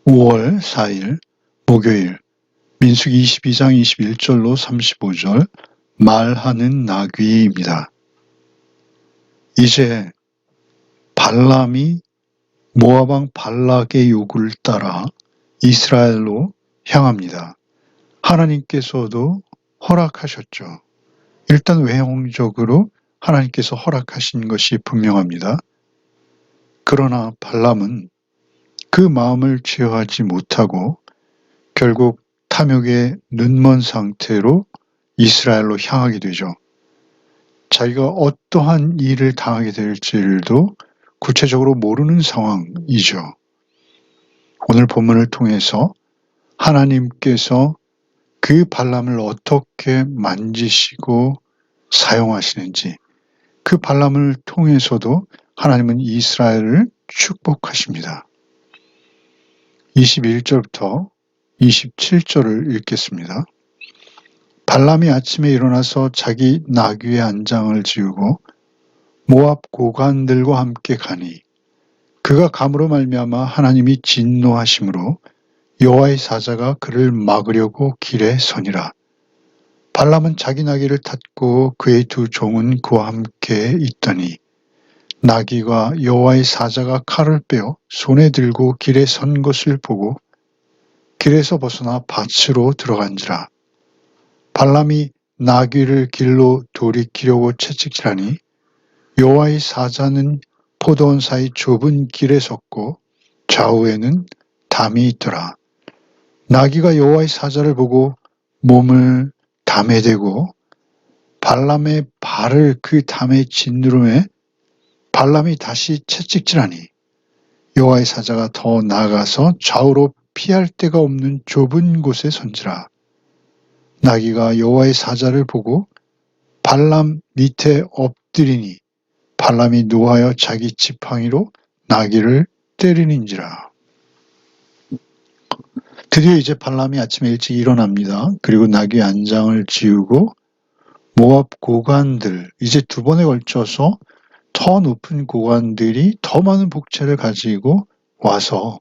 5월 4일 목요일 민수기 22장 21절로 35절 말하는 나귀입니다. 이제 발람이 모압 왕 발락의 요구를 따라 이스라엘로 향합니다. 하나님께서도 허락하셨죠. 일단 외형적으로 하나님께서 허락하신 것이 분명합니다. 그러나 발람은 그 마음을 제어하지 못하고 결국 탐욕에 눈먼 상태로 이스라엘로 향하게 되죠. 자기가 어떠한 일을 당하게 될지도 구체적으로 모르는 상황이죠. 오늘 본문을 통해서 하나님께서 그 발람을 어떻게 만지시고 사용하시는지, 그 발람을 통해서도 하나님은 이스라엘을 축복하십니다. 21절부터 27절을 읽겠습니다. 발람이 아침에 일어나서 자기 나귀의 안장을 지우고 모압 고관들과 함께 가니 그가 감으로 말미암아 하나님이 진노하심으로 여호와의 사자가 그를 막으려고 길에 서니라. 발람은 자기 나귀를 탔고 그의 두 종은 그와 함께 있더니 나귀가 여호와의 사자가 칼을 빼어 손에 들고 길에 선 것을 보고 길에서 벗어나 밭으로 들어간지라. 발람이 나귀를 길로 돌이키려고 채찍질하니 여호와의 사자는 포도원 사이 좁은 길에 섰고 좌우에는 담이 있더라. 나귀가 여호와의 사자를 보고 몸을 담에 대고 발람의 발을 그 담에 짓누름에 발람이 다시 채찍질하니 여호와의 사자가 더 나아가서 좌우로 피할 데가 없는 좁은 곳에 선지라. 나귀가 여호와의 사자를 보고 발람 밑에 엎드리니 발람이 노하여 자기 지팡이로 나귀를 때리는지라. 드디어 이제 발람이 아침에 일찍 일어납니다. 그리고 나귀 안장을 지우고 모압 고관들, 이제 두 번에 걸쳐서 더 높은 고관들이 더 많은 복채를 가지고 와서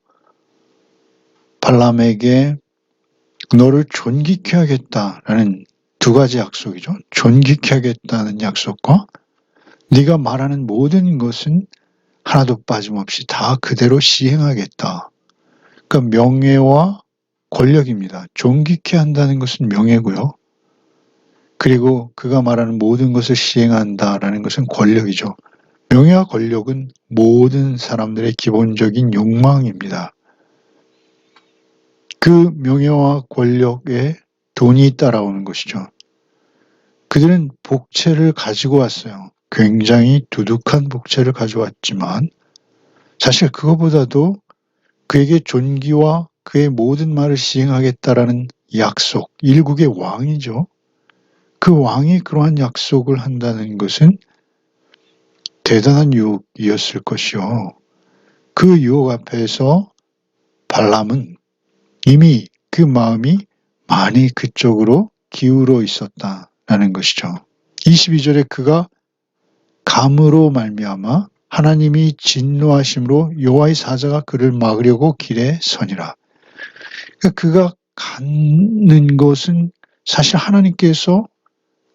발람에게 너를 존귀케 하겠다라는 두 가지 약속이죠. 존귀케 하겠다는 약속과 네가 말하는 모든 것은 하나도 빠짐없이 다 그대로 시행하겠다. 그러니까 명예와 권력입니다. 존귀케 한다는 것은 명예고요. 그리고 그가 말하는 모든 것을 시행한다라는 것은 권력이죠. 명예와 권력은 모든 사람들의 기본적인 욕망입니다. 그 명예와 권력에 돈이 따라오는 것이죠. 그들은 복채를 가지고 왔어요. 굉장히 두둑한 복채를 가져왔지만 사실 그거보다도 그에게 존귀와 그의 모든 말을 시행하겠다라는 약속, 일국의 왕이죠. 그 왕이 그러한 약속을 한다는 것은 대단한 유혹이었을 것이요. 그 유혹 앞에서 발람은 이미 그 마음이 많이 그쪽으로 기울어 있었다라는 것이죠. 22절에 그가 감으로 말미암아 하나님이 진노하심으로 여호와의 사자가 그를 막으려고 길에 서니라. 그러니까 그가 가는 것은 사실 하나님께서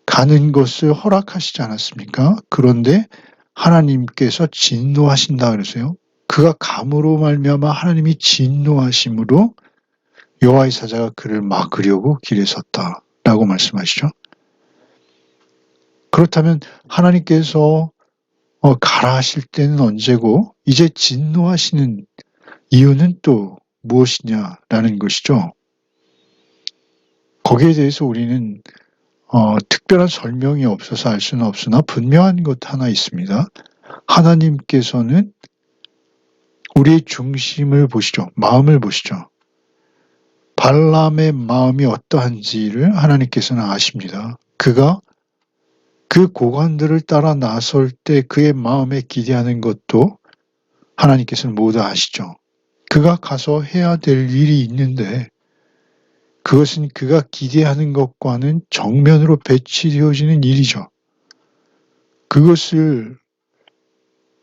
가는 것을 허락하시지 않았습니까? 그런데 하나님께서 진노하신다 그랬어요. 그가 감으로 말미암아 하나님이 진노하심으로 여호와의 사자가 그를 막으려고 길에 섰다라고 말씀하시죠. 그렇다면 하나님께서 가라 하실 때는 언제고 이제 진노하시는 이유는 또 무엇이냐라는 것이죠. 거기에 대해서 우리는 특별한 설명이 없어서 알 수는 없으나 분명한 것 하나 있습니다. 하나님께서는 우리의 중심을 보시죠. 마음을 보시죠. 발람의 마음이 어떠한지를 하나님께서는 아십니다. 그가 그 고관들을 따라 나설 때 그의 마음에 기대하는 것도 하나님께서는 모두 아시죠. 그가 가서 해야 될 일이 있는데 그것은 그가 기대하는 것과는 정면으로 배치되어지는 일이죠. 그것을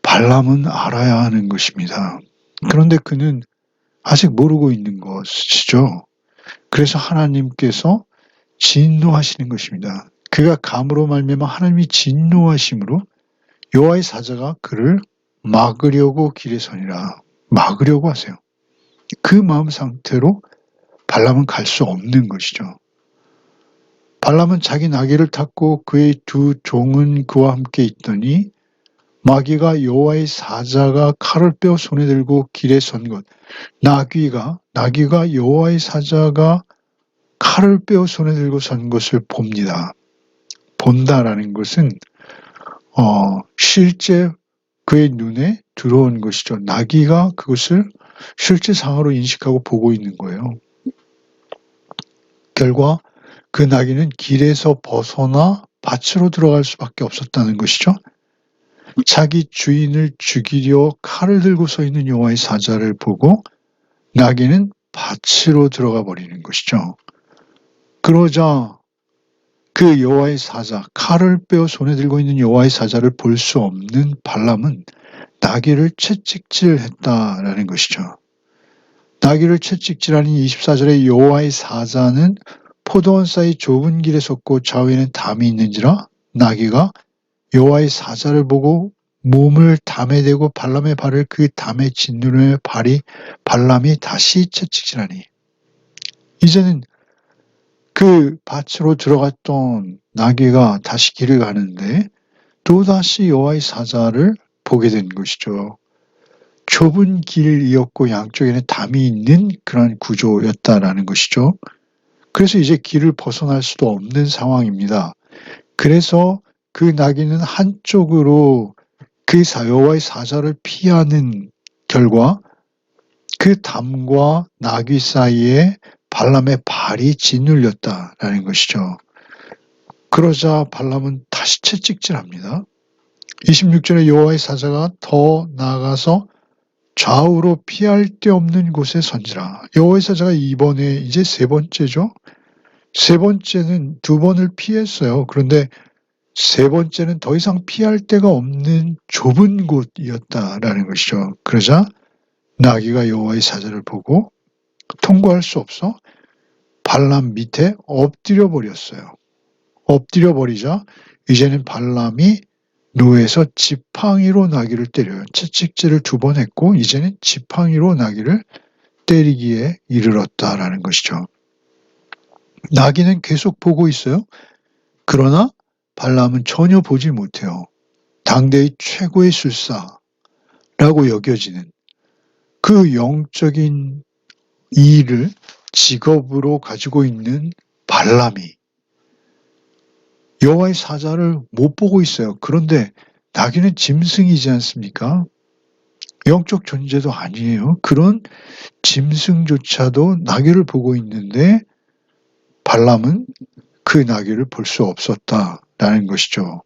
발람은 알아야 하는 것입니다. 그런데 그는 아직 모르고 있는 것이죠. 그래서 하나님께서 진노하시는 것입니다. 그가 감으로 말미암아 하나님이 진노하심으로 여호와의 사자가 그를 막으려고 길에 서니라. 막으려고 하세요. 그 마음 상태로 발람은 갈 수 없는 것이죠. 발람은 자기 나귀를 탔고 그의 두 종은 그와 함께 있더니 마귀가 여호와의 사자가 칼을 빼어 손에 들고 길에 선 것, 나귀가 여호와의 사자가 칼을 빼어 손에 들고 선 것을 봅니다. 본다라는 것은 실제 그의 눈에 들어온 것이죠. 나귀가 그것을 실제 상으로 인식하고 보고 있는 거예요. 결과 그 나귀는 길에서 벗어나 밭으로 들어갈 수밖에 없었다는 것이죠. 자기 주인을 죽이려 칼을 들고 서 있는 여호와의 사자를 보고 나귀는 밭으로 들어가 버리는 것이죠. 그러자 그 여호와의 사자, 칼을 빼어 손에 들고 있는 여호와의 사자를 볼 수 없는 발람은 나귀를 채찍질했다라는 것이죠. 나귀를 채찍질하는 24절에 여호와의 사자는 포도원 사이 좁은 길에 섰고 좌우에는 담이 있는지라 나귀가 여호와의 사자를 보고 몸을 담에 대고 발람의 발을 그 담에 짓누르며 발람이 다시 채찍질하니 이제는 그 밭으로 들어갔던 나귀가 다시 길을 가는데 또다시 여호와의 사자를 보게 된 것이죠. 좁은 길이었고 양쪽에는 담이 있는 그런 구조였다라는 것이죠. 그래서 이제 길을 벗어날 수도 없는 상황입니다. 그래서 그 나귀는 한쪽으로 그 여호와의 사자를 피하는 결과 그 담과 나귀 사이에 발람의 발이 짓눌렸다라는 것이죠. 그러자 발람은 다시 채찍질합니다. 26절에 여호와의 사자가 더 나아가서 좌우로 피할 데 없는 곳에 선지라. 여호와의 사자가 이번에 이제 세 번째죠. 세 번째는 두 번을 피했어요. 그런데 세 번째는 더 이상 피할 데가 없는 좁은 곳이었다라는 것이죠. 그러자 나귀가 여호와의 사자를 보고 통과할 수 없어 발람 밑에 엎드려 버렸어요. 엎드려 버리자 이제는 발람이 노에서 지팡이로 나귀를 때려요. 채찍질을 두 번 했고 이제는 지팡이로 나귀를 때리기에 이르렀다라는 것이죠. 나귀는 계속 보고 있어요. 그러나 발람은 전혀 보지 못해요. 당대의 최고의 술사라고 여겨지는 그 영적인 일을 직업으로 가지고 있는 발람이 여호와의 사자를 못 보고 있어요. 그런데 나귀는 짐승이지 않습니까? 영적 존재도 아니에요. 그런 짐승조차도 나귀를 보고 있는데 발람은 그 나귀를 볼 수 없었다라는 것이죠.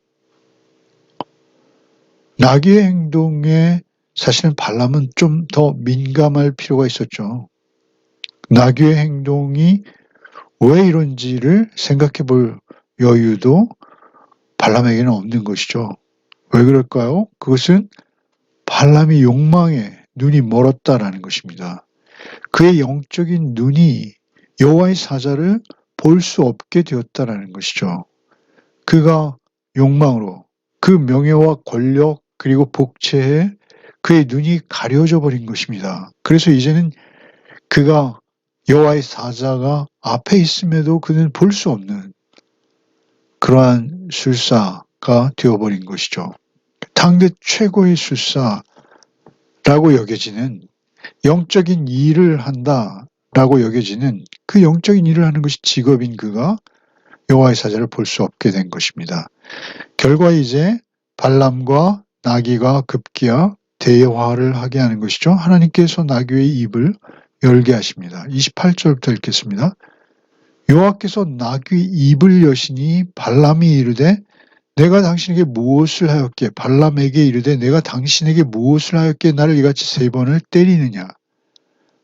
나귀의 행동에 사실은 발람은 좀 더 민감할 필요가 있었죠. 나귀의 행동이 왜 이런지를 생각해 볼 여유도 발람에게는 없는 것이죠. 왜 그럴까요? 그것은 발람이 욕망에 눈이 멀었다라는 것입니다. 그의 영적인 눈이 여호와의 사자를 볼 수 없게 되었다라는 것이죠. 그가 욕망으로 그 명예와 권력 그리고 복채에 그의 눈이 가려져 버린 것입니다. 그래서 이제는 그가 여호와의 사자가 앞에 있음에도 그는 볼 수 없는 그러한 술사가 되어버린 것이죠. 당대 최고의 술사라고 여겨지는 영적인 일을 한다라고 여겨지는 그 영적인 일을 하는 것이 직업인 그가 여호와의 사자를 볼 수 없게 된 것입니다. 결과 이제 발람과 나귀가 급기야 대화를 하게 하는 것이죠. 하나님께서 나귀의 입을 열게 하십니다. 28절부터 읽겠습니다. 여호와께서 나귀 입을 여시니 발람이 이르되 내가 당신에게 무엇을 하였기에 발람에게 이르되 내가 당신에게 무엇을 하였기에 나를 이같이 세 번을 때리느냐.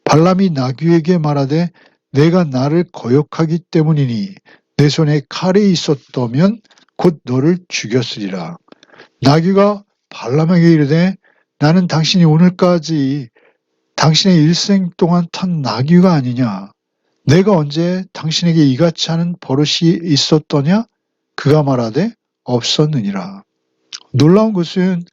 발람이 나귀에게 말하되 내가 나를 거역하기 때문이니 내 손에 칼이 있었다면 곧 너를 죽였으리라. 나귀가 발람에게 이르되 나는 당신이 오늘까지 당신의 일생 동안 탄 나귀가 아니냐? 내가 언제 당신에게 이같이 하는 버릇이 있었더냐? 그가 말하되 없었느니라. 놀라운 것은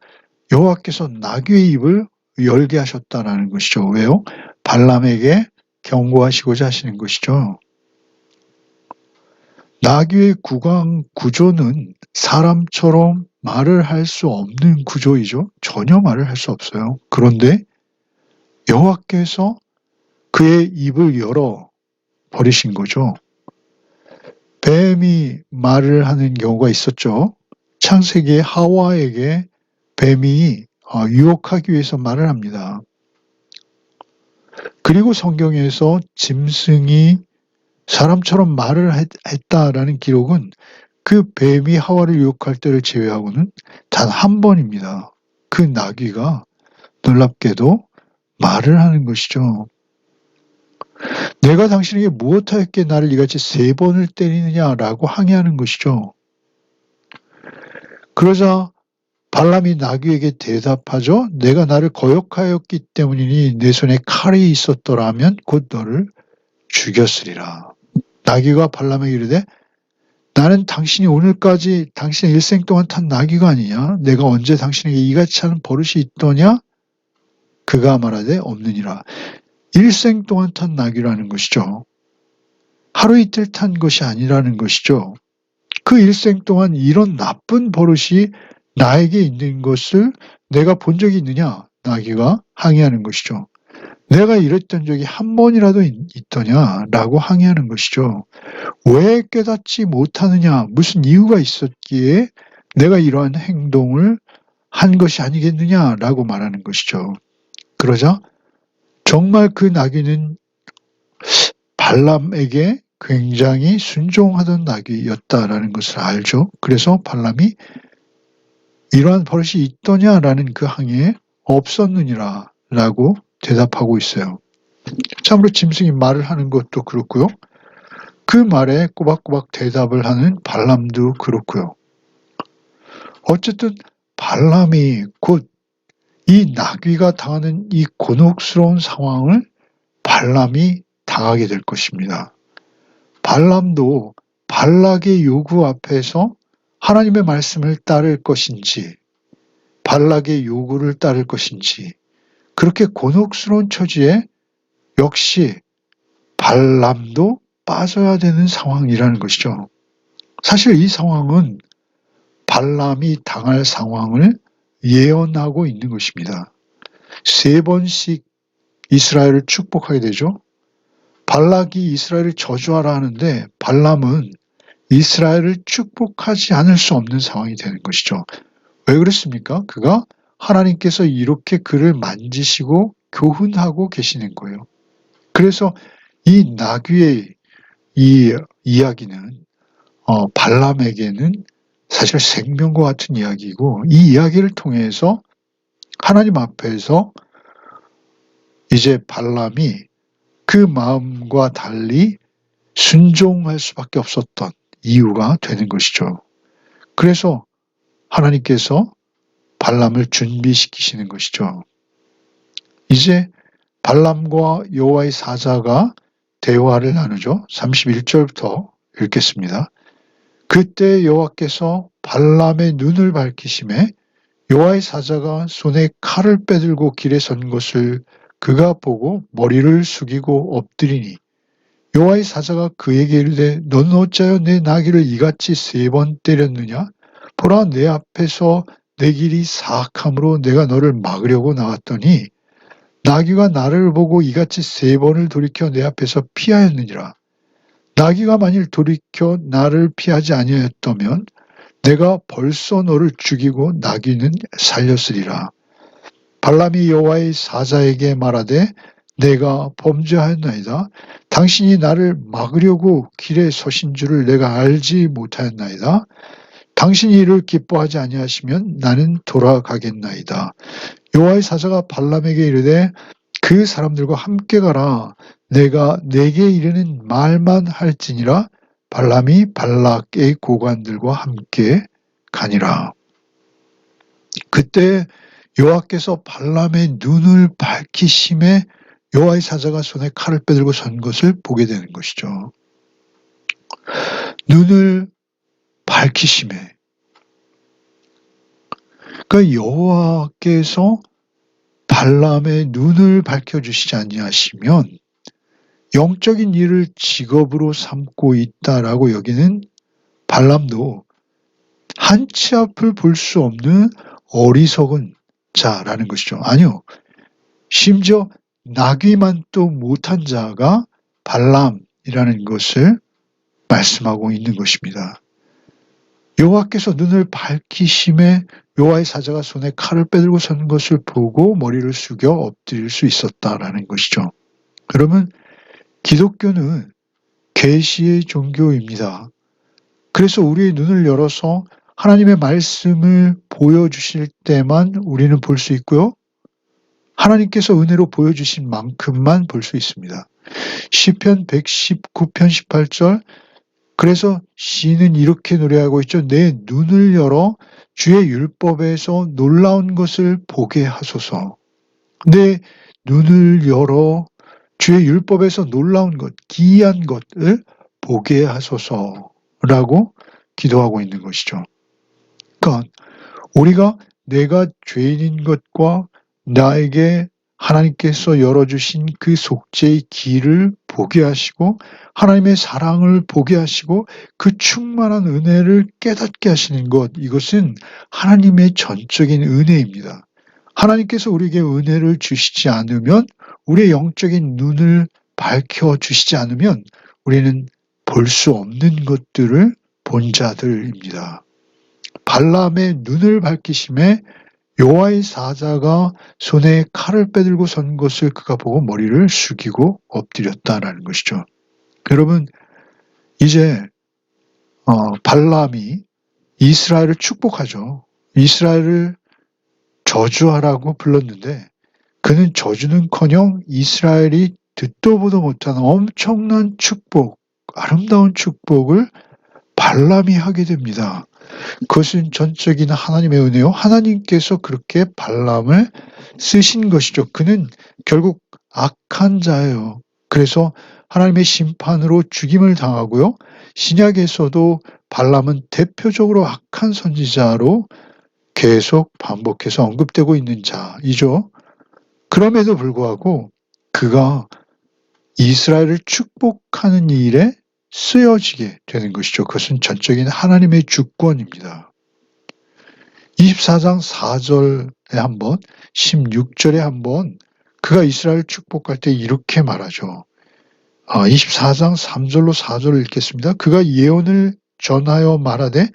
여호와께서 나귀의 입을 열게 하셨다라는 것이죠. 왜요? 발람에게 경고하시고자 하시는 것이죠. 나귀의 구조는 사람처럼 말을 할 수 없는 구조이죠. 전혀 말을 할 수 없어요. 그런데 여호와께서 그의 입을 열어 버리신 거죠. 뱀이 말을 하는 경우가 있었죠. 창세기의 하와에게 뱀이 유혹하기 위해서 말을 합니다. 그리고 성경에서 짐승이 사람처럼 말을 했다라는 기록은 그 뱀이 하와를 유혹할 때를 제외하고는 단 한 번입니다. 그 나귀가 놀랍게도 말을 하는 것이죠. 내가 당신에게 무엇하였기에 나를 이같이 3번을 때리느냐라고 항의하는 것이죠. 그러자 발람이 나귀에게 대답하죠. 내가 나를 거역하였기 때문이니 내 손에 칼이 있었더라면 곧 너를 죽였으리라. 나귀가 발람에게 이르되 나는 당신이 오늘까지 당신의 일생 동안 탄 나귀가 아니냐? 내가 언제 당신에게 이같이 하는 버릇이 있더냐? 그가 말하되 없느니라. 일생 동안 탄 나귀라는 것이죠. 하루 이틀 탄 것이 아니라는 것이죠. 그 일생 동안 이런 나쁜 버릇이 나에게 있는 것을 내가 본 적이 있느냐? 나귀가 항의하는 것이죠. 내가 이랬던 적이 한 번이라도 있더냐라고 항의하는 것이죠. 왜 깨닫지 못하느냐? 무슨 이유가 있었기에 내가 이러한 행동을 한 것이 아니겠느냐라고 말하는 것이죠. 그러자 정말 그 나귀는 발람에게 굉장히 순종하던 나귀였다라는 것을 알죠. 그래서 발람이 이러한 버릇이 있더냐라는 그 항의에 없었느니라 라고 대답하고 있어요. 참으로 짐승이 말을 하는 것도 그렇고요. 그 말에 꼬박꼬박 대답을 하는 발람도 그렇고요. 어쨌든 발람이 곧 이 나귀가 당하는 이 곤혹스러운 상황을 발람이 당하게 될 것입니다. 발람도 발락의 요구 앞에서 하나님의 말씀을 따를 것인지 발락의 요구를 따를 것인지 그렇게 곤혹스러운 처지에 역시 발람도 빠져야 되는 상황이라는 것이죠. 사실 이 상황은 발람이 당할 상황을 예언하고 있는 것입니다. 3번씩 이스라엘을 축복하게 되죠. 발락이 이스라엘을 저주하라 하는데 발람은 이스라엘을 축복하지 않을 수 없는 상황이 되는 것이죠. 왜 그렇습니까? 그가 하나님께서 이렇게 그를 만지시고 교훈하고 계시는 거예요. 그래서 이 나귀의 이 이야기는 발람에게는 사실 생명과 같은 이야기이고 이 이야기를 통해서 하나님 앞에서 이제 발람이 그 마음과 달리 순종할 수밖에 없었던 이유가 되는 것이죠. 그래서 하나님께서 발람을 준비시키시는 것이죠. 이제 발람과 여호와의 사자가 대화를 나누죠. 31절부터 읽겠습니다. 그때 여호와께서 발람의 눈을 밝히심에 여호와의 사자가 손에 칼을 빼들고 길에 선 것을 그가 보고 머리를 숙이고 엎드리니 여호와의 사자가 그에게 이르되 너는 어찌하여 내 나귀를 이같이 3번 때렸느냐? 보라 내 앞에서 내 길이 사악함으로 내가 너를 막으려고 나왔더니 나귀가 나를 보고 이같이 3번을 돌이켜 내 앞에서 피하였느니라. 나귀가 만일 돌이켜 나를 피하지 아니하였다면 내가 벌써 너를 죽이고 나귀는 살렸으리라. 발람이 여호와의 사자에게 말하되 내가 범죄하였나이다. 당신이 나를 막으려고 길에 서신 줄을 내가 알지 못하였나이다. 당신이 이를 기뻐하지 아니하시면 나는 돌아가겠나이다. 여호와의 사자가 발람에게 이르되 그 사람들과 함께 가라. 내가 내게 이르는 말만 할지니라. 발람이 발락의 고관들과 함께 가니라. 그때 여호와께서 발람의 눈을 밝히심에 여호와의 사자가 손에 칼을 빼들고 선 것을 보게 되는 것이죠. 눈을 밝히심에. 그러니까 여호와께서 발람의 눈을 밝혀주시지 아니하시면 영적인 일을 직업으로 삼고 있다라고 여기는 발람도 한치 앞을 볼 수 없는 어리석은 자라는 것이죠. 아니요. 심지어 나귀만도 못한 자가 발람이라는 것을 말씀하고 있는 것입니다. 여호와께서 눈을 밝히심에 여호와의 사자가 손에 칼을 빼들고 선 것을 보고 머리를 숙여 엎드릴 수 있었다라는 것이죠. 그러면 기독교는 계시의 종교입니다. 그래서 우리의 눈을 열어서 하나님의 말씀을 보여주실 때만 우리는 볼 수 있고요. 하나님께서 은혜로 보여주신 만큼만 볼 수 있습니다. 시편 119편 18절. 그래서 시인은 이렇게 노래하고 있죠. 내 눈을 열어 주의 율법에서 놀라운 것을 보게 하소서. 내 눈을 열어 주의 율법에서 놀라운 것, 기이한 것을 보게 하소서라고 기도하고 있는 것이죠. 그러니까 우리가 내가 죄인인 것과 나에게 하나님께서 열어주신 그 속죄의 길을 보게 하시고 하나님의 사랑을 보게 하시고 그 충만한 은혜를 깨닫게 하시는 것, 이것은 하나님의 전적인 은혜입니다. 하나님께서 우리에게 은혜를 주시지 않으면, 우리의 영적인 눈을 밝혀주시지 않으면 우리는 볼 수 없는 것들을 본 자들입니다. 발람의 눈을 밝히심에 여호와의 사자가 손에 칼을 빼들고 선 것을 그가 보고 머리를 숙이고 엎드렸다라는 것이죠. 여러분, 이제 발람이 이스라엘을 축복하죠. 이스라엘을 저주하라고 불렀는데 그는 저주는커녕 이스라엘이 듣도 보도 못한 엄청난 축복, 아름다운 축복을 발람이 하게 됩니다. 그것은 전적인 하나님의 은혜요. 하나님께서 그렇게 발람을 쓰신 것이죠. 그는 결국 악한 자예요. 그래서 하나님의 심판으로 죽임을 당하고요. 신약에서도 발람은 대표적으로 악한 선지자로 계속 반복해서 언급되고 있는 자이죠. 그럼에도 불구하고 그가 이스라엘을 축복하는 일에 쓰여지게 되는 것이죠. 그것은 전적인 하나님의 주권입니다. 24장 4절에 한번, 16절에 한번 그가 이스라엘 축복할 때 이렇게 말하죠. 24장 3절로 4절을 읽겠습니다. 그가 예언을 전하여 말하되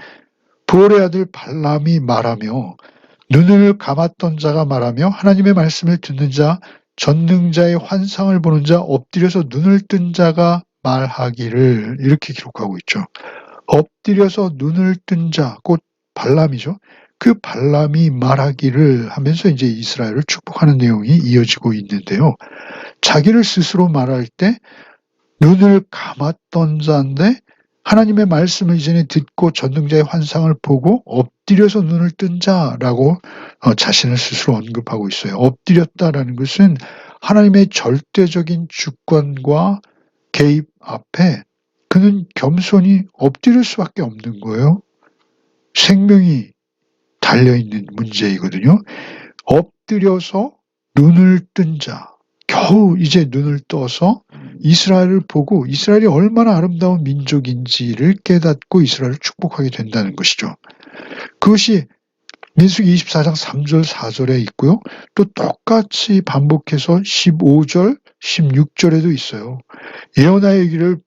부올의 아들 발람이 말하며 눈을 감았던 자가 말하며 하나님의 말씀을 듣는 자, 전능자의 환상을 보는 자, 엎드려서 눈을 뜬 자가 말하기를, 이렇게 기록하고 있죠. 엎드려서 눈을 뜬 자, 곧 발람이죠. 그 발람이 말하기를 하면서 이제 이스라엘을 축복하는 내용이 이어지고 있는데요. 자기를 스스로 말할 때 눈을 감았던 자인데 하나님의 말씀을 이전에 듣고 전능자의 환상을 보고 엎드려서 눈을 뜬 자라고 자신을 스스로 언급하고 있어요. 엎드렸다라는 것은 하나님의 절대적인 주권과 개입 앞에 그는 겸손히 엎드릴 수밖에 없는 거예요. 생명이 달려있는 문제이거든요. 엎드려서 눈을 뜬 자, 겨우 이제 눈을 떠서 이스라엘을 보고 이스라엘이 얼마나 아름다운 민족인지를 깨닫고 이스라엘을 축복하게 된다는 것이죠. 그것이 민수기 24장 3절 4절에 있고요. 또 똑같이 반복해서 15절 16절에도 있어요. 예언하여 이르기를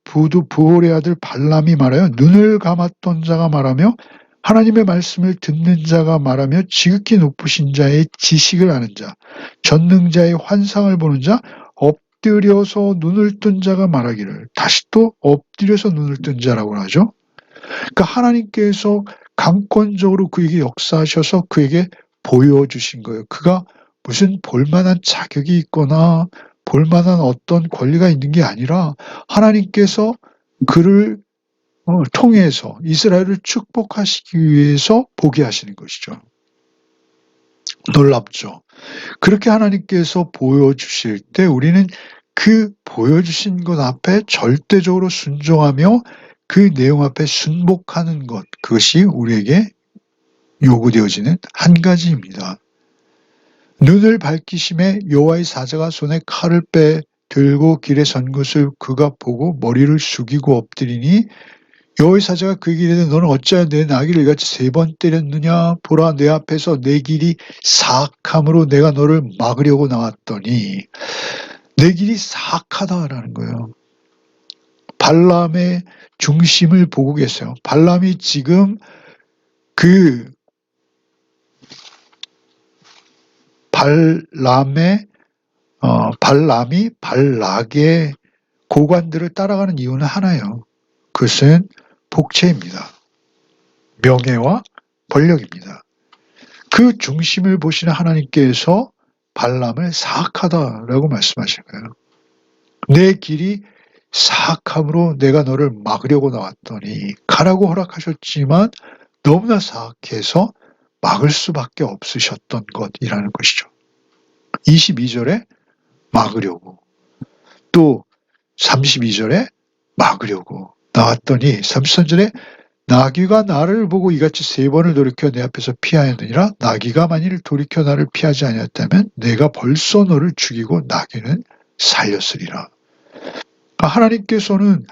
부올의 아들 발람이 말하여 눈을 감았던 자가 말하며 하나님의 말씀을 듣는 자가 말하며 지극히 높으신 자의 지식을 아는 자, 전능자의 환상을 보는 자, 엎드려서 눈을 뜬 자가 말하기를, 다시 또 엎드려서 눈을 뜬 자라고 하죠. 그러니까 하나님께서 강권적으로 그에게 역사하셔서 그에게 보여주신 거예요. 그가 무슨 볼만한 자격이 있거나 볼만한 어떤 권리가 있는 게 아니라 하나님께서 그를 통해서 이스라엘을 축복하시기 위해서 보게 하시는 것이죠. 놀랍죠. 그렇게 하나님께서 보여주실 때 우리는 그 보여주신 것 앞에 절대적으로 순종하며 그 내용 앞에 순복하는 것, 그것이 우리에게 요구되어지는 한 가지입니다. 눈을 밝히심에 여호와의 사자가 손에 칼을 들고 길에 선 것을 그가 보고 머리를 숙이고 엎드리니 여호와의 사자가 그에게 이르되 너는 어찌하여 내 나귀를 이같이 3번 때렸느냐 보라 내 앞에서 내 길이 사악함으로 내가 너를 막으려고 나왔더니 내 길이 사악하다라는 거예요. 발람의 중심을 보고 계세요. 발람이 지금 발람이 발락의 고관들을 따라가는 이유는 하나예요. 그것은 복채입니다. 명예와 권력입니다. 그 중심을 보시는 하나님께서 발람을 사악하다라고 말씀하시는 거예요. 내 길이 사악함으로 내가 너를 막으려고 나왔더니 가라고 허락하셨지만 너무나 사악해서 막을 수밖에 없으셨던 것이라는 것이죠. 22절에 막으려고 또 32절에 막으려고 나왔더니 33절에 나귀가 나를 보고 이같이 3번을 돌이켜 내 앞에서 피하였느니라. 나귀가 만일 돌이켜 나를 피하지 아니었다면 내가 벌써 너를 죽이고 나귀는 살렸으리라. 하나님께서는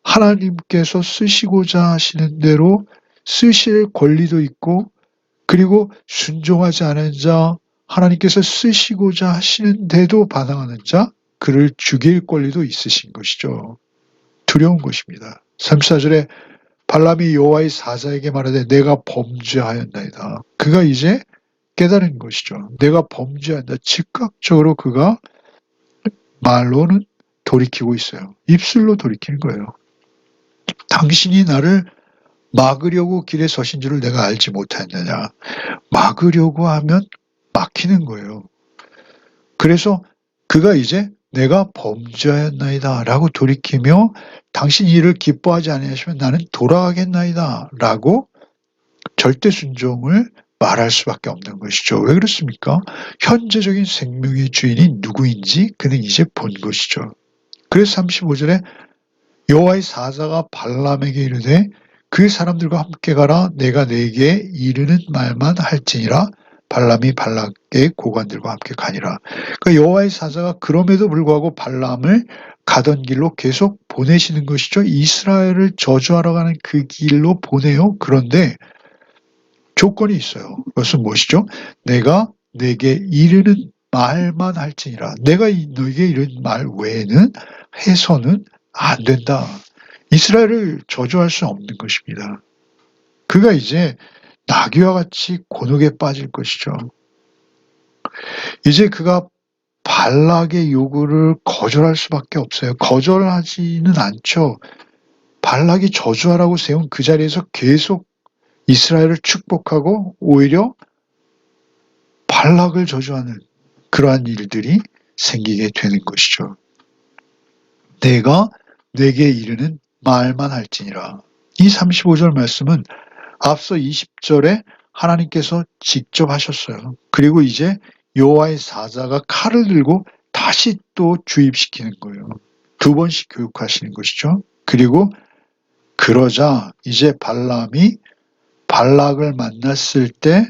하나님께서 쓰시고자 하시는 대로 쓰실 권리도 있고 그리고 순종하지 않은 자 하나님께서 쓰시고자 하시는데도 반항하는 자 그를 죽일 권리도 있으신 것이죠. 두려운 것입니다. 34절에 발람이 여호와의 사자에게 말하되 내가 범죄하였나이다. 그가 이제 깨달은 것이죠. 내가 범죄한다. 즉각적으로 그가 말로는 돌이키고 있어요. 입술로 돌이키는 거예요. 당신이 나를 막으려고 길에 서신 줄을 내가 알지 못했느냐. 막으려고 하면 막히는 거예요. 그래서 그가 이제 내가 범죄하였나이다 라고 돌이키며 당신이 이를 기뻐하지 아니하시면 나는 돌아가겠나이다 라고 절대 순종을 말할 수밖에 없는 것이죠. 왜 그렇습니까? 현재적인 생명의 주인이 누구인지 그는 이제 본 것이죠. 그래서 35절에 여호와의 사자가 발람에게 이르되 그 사람들과 함께 가라 내가 네게 이르는 말만 할지니라. 발람이 발락의 고관들과 함께 가니라. 그러니까 여호와의 사자가 그럼에도 불구하고 발람을 가던 길로 계속 보내시는 것이죠. 이스라엘을 저주하러 가는 그 길로 보내요. 그런데 조건이 있어요. 그것은 무엇이죠? 내가 네게 이르는 말만 할지니라. 내가 너에게 이르는 말 외에는 해서는 안 된다. 이스라엘을 저주할 수 없는 것입니다. 그가 이제 나귀와 같이 곤혹에 빠질 것이죠. 이제 그가 발락의 요구를 거절할 수밖에 없어요. 거절하지는 않죠. 발락이 저주하라고 세운 그 자리에서 계속 이스라엘을 축복하고 오히려 발락을 저주하는 그러한 일들이 생기게 되는 것이죠. 내가 내게 이르는 말만 할지니라. 이 35절 말씀은 앞서 20절에 하나님께서 직접 하셨어요. 그리고 이제 여호와의 사자가 칼을 들고 다시 또 주입시키는 거예요. 2번씩 교육하시는 것이죠. 그리고 그러자 이제 발람이 발락을 만났을 때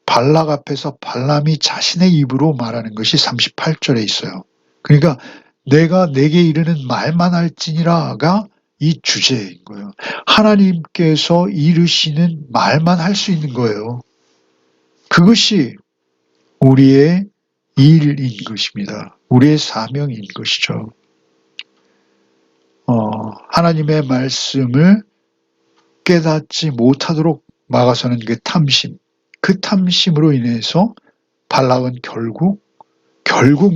발락 앞에서 발람이 자신의 입으로 말하는 것이 38절에 있어요. 그러니까 내가 내게 이르는 말만 할지니라가 이 주제인 거예요. 하나님께서 이르시는 말만 할 수 있는 거예요. 그것이 우리의 일인 것입니다. 우리의 사명인 것이죠. 하나님의 말씀을 깨닫지 못하도록 막아서는 그 탐심, 그 탐심으로 인해서 발락은 결국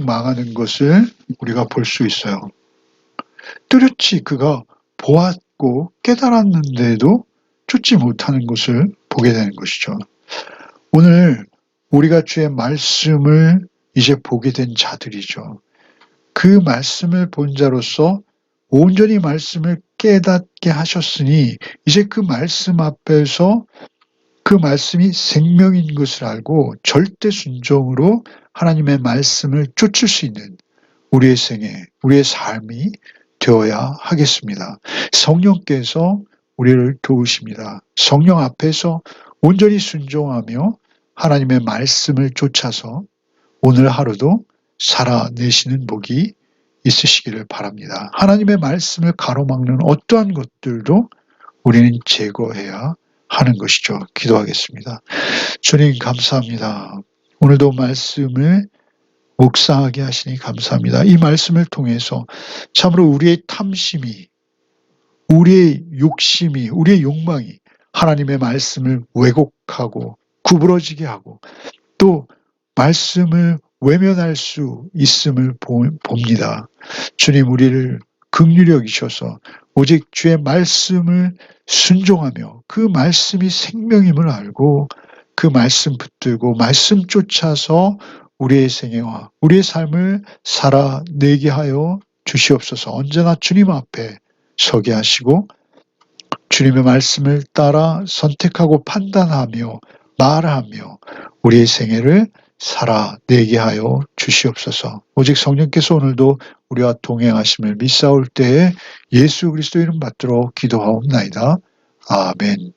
망하는 것을 우리가 볼 수 있어요. 뚜렷이 그가 보았고 깨달았는데도 쫓지 못하는 것을 보게 되는 것이죠. 오늘 우리가 주의 말씀을 이제 보게 된 자들이죠. 그 말씀을 본 자로서 온전히 말씀을 깨닫게 하셨으니 이제 그 말씀 앞에서 그 말씀이 생명인 것을 알고 절대 순종으로 하나님의 말씀을 쫓을 수 있는 우리의 생애, 우리의 삶이 되어야 하겠습니다. 성령께서 우리를 도우십니다. 성령 앞에서 온전히 순종하며 하나님의 말씀을 쫓아서 오늘 하루도 살아내시는 복이 있으시기를 바랍니다. 하나님의 말씀을 가로막는 어떠한 것들도 우리는 제거해야 하는 것이죠. 기도하겠습니다. 주님 감사합니다. 오늘도 말씀을 묵상하게 하시니 감사합니다. 이 말씀을 통해서 참으로 우리의 탐심이, 우리의 욕심이, 우리의 욕망이 하나님의 말씀을 왜곡하고 구부러지게 하고 또 말씀을 외면할 수 있음을 봅니다. 주님 우리를 긍휼히 여기셔서 오직 주의 말씀을 순종하며 그 말씀이 생명임을 알고 그 말씀 붙들고 말씀 쫓아서 우리의 생애와 우리의 삶을 살아내게 하여 주시옵소서. 언제나 주님 앞에 서게 하시고 주님의 말씀을 따라 선택하고 판단하며 말하며 우리의 생애를 살아내게 하여 주시옵소서. 오직 성령께서 오늘도 우리와 동행하심을 믿사올 때에 예수 그리스도 이름 받들어 기도하옵나이다. 아멘.